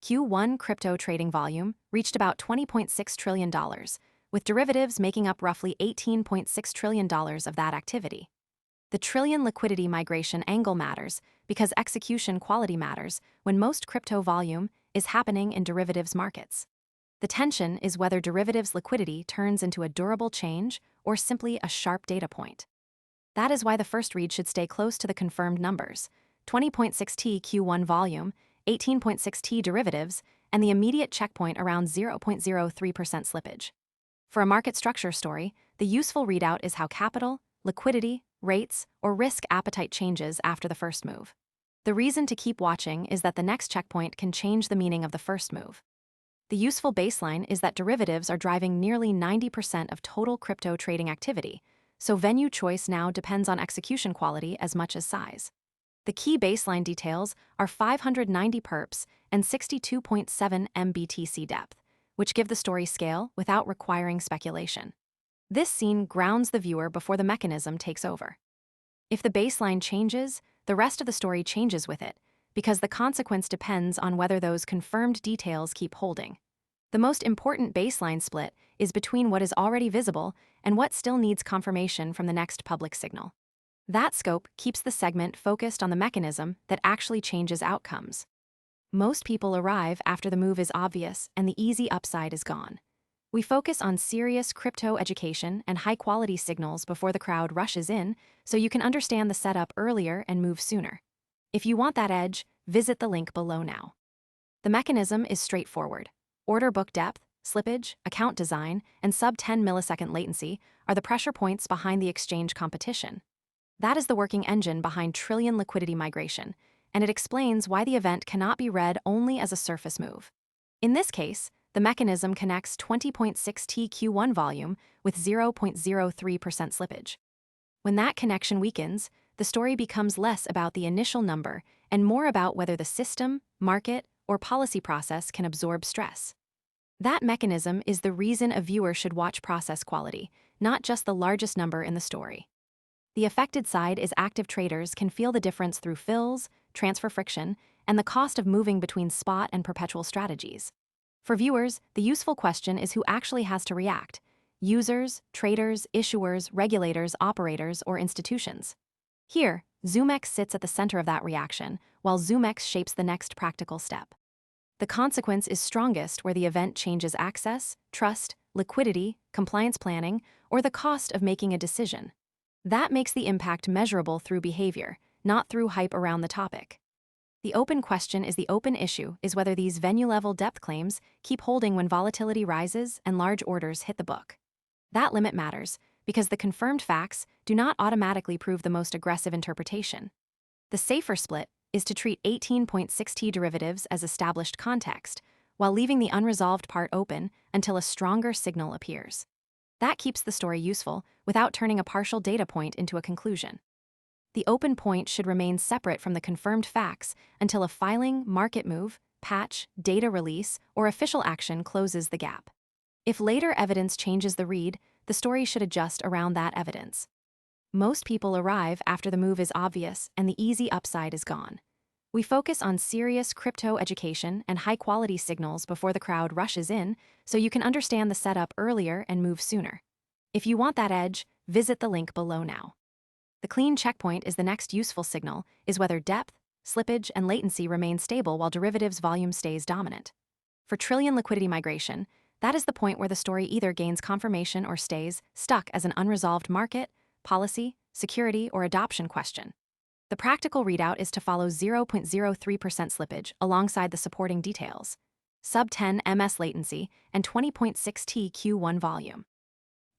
Q1 crypto trading volume reached about $20.6 trillion, with derivatives making up roughly $18.6 trillion of that activity. The trillion liquidity migration angle matters because execution quality matters when most crypto volume is happening in derivatives markets. The tension is whether derivatives liquidity turns into a durable change or simply a sharp data point. That is why the first read should stay close to the confirmed numbers: 20.6T Q1 volume, 18.6T derivatives, and the immediate checkpoint around 0.03% slippage. For a market structure story, the useful readout is how capital, liquidity, rates, or risk appetite changes after the first move. The reason to keep watching is that the next checkpoint can change the meaning of the first move. The useful baseline is that derivatives are driving nearly 90% of total crypto trading activity, so venue choice now depends on execution quality as much as size. The key baseline details are 590 perps and 62.7 MBTC depth, which give the story scale without requiring speculation. This scene grounds the viewer before the mechanism takes over. If the baseline changes, the rest of the story changes with it, because the consequence depends on whether those confirmed details keep holding. The most important baseline split is between what is already visible and what still needs confirmation from the next public signal. That scope keeps the segment focused on the mechanism that actually changes outcomes. Most people arrive after the move is obvious and the easy upside is gone. We focus on serious crypto education and high-quality signals before the crowd rushes in, so you can understand the setup earlier and move sooner. If you want that edge, visit the link below now. The mechanism is straightforward. Order book depth, slippage, account design, and sub-10 millisecond latency are the pressure points behind the exchange competition. That is the working engine behind trillion liquidity migration, and it explains why the event cannot be read only as a surface move. In this case, the mechanism connects 20.6T Q1 volume with 0.03% slippage. When that connection weakens, the story becomes less about the initial number and more about whether the system, market, or policy process can absorb stress. That mechanism is the reason a viewer should watch process quality, not just the largest number in the story. The affected side is active traders can feel the difference through fills, transfer friction, and the cost of moving between spot and perpetual strategies. For viewers, the useful question is who actually has to react: users, traders, issuers, regulators, operators, or institutions. Here, Zoomex sits at the center of that reaction, while Zoomex shapes the next practical step. The consequence is strongest where the event changes access, trust, liquidity, compliance planning, or the cost of making a decision. That makes the impact measurable through behavior, not through hype around the topic. The open question is the open issue is whether these venue-level depth claims keep holding when volatility rises and large orders hit the book. That limit matters, because the confirmed facts do not automatically prove the most aggressive interpretation. The safer split is to treat 18.6T derivatives as established context, while leaving the unresolved part open until a stronger signal appears. That keeps the story useful without turning a partial data point into a conclusion. The open point should remain separate from the confirmed facts until a filing, market move, patch, data release, or official action closes the gap. If later evidence changes the read, the story should adjust around that evidence. Most people arrive after the move is obvious and the easy upside is gone. We focus on serious crypto education and high-quality signals before the crowd rushes in, so you can understand the setup earlier and move sooner. If you want that edge, visit the link below now. The clean checkpoint is the next useful signal, is whether depth, slippage, and latency remain stable while derivatives volume stays dominant. For trillion liquidity migration, that is the point where the story either gains confirmation or stays stuck as an unresolved market, policy, security, or adoption question. The practical readout is to follow 0.03% slippage alongside the supporting details: sub-10 ms latency and 20.6T Q1 volume.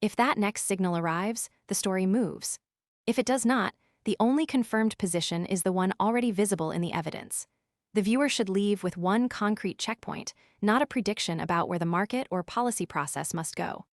If that next signal arrives, the story moves. If it does not, the only confirmed position is the one already visible in the evidence. The viewer should leave with one concrete checkpoint, not a prediction about where the market or policy process must go.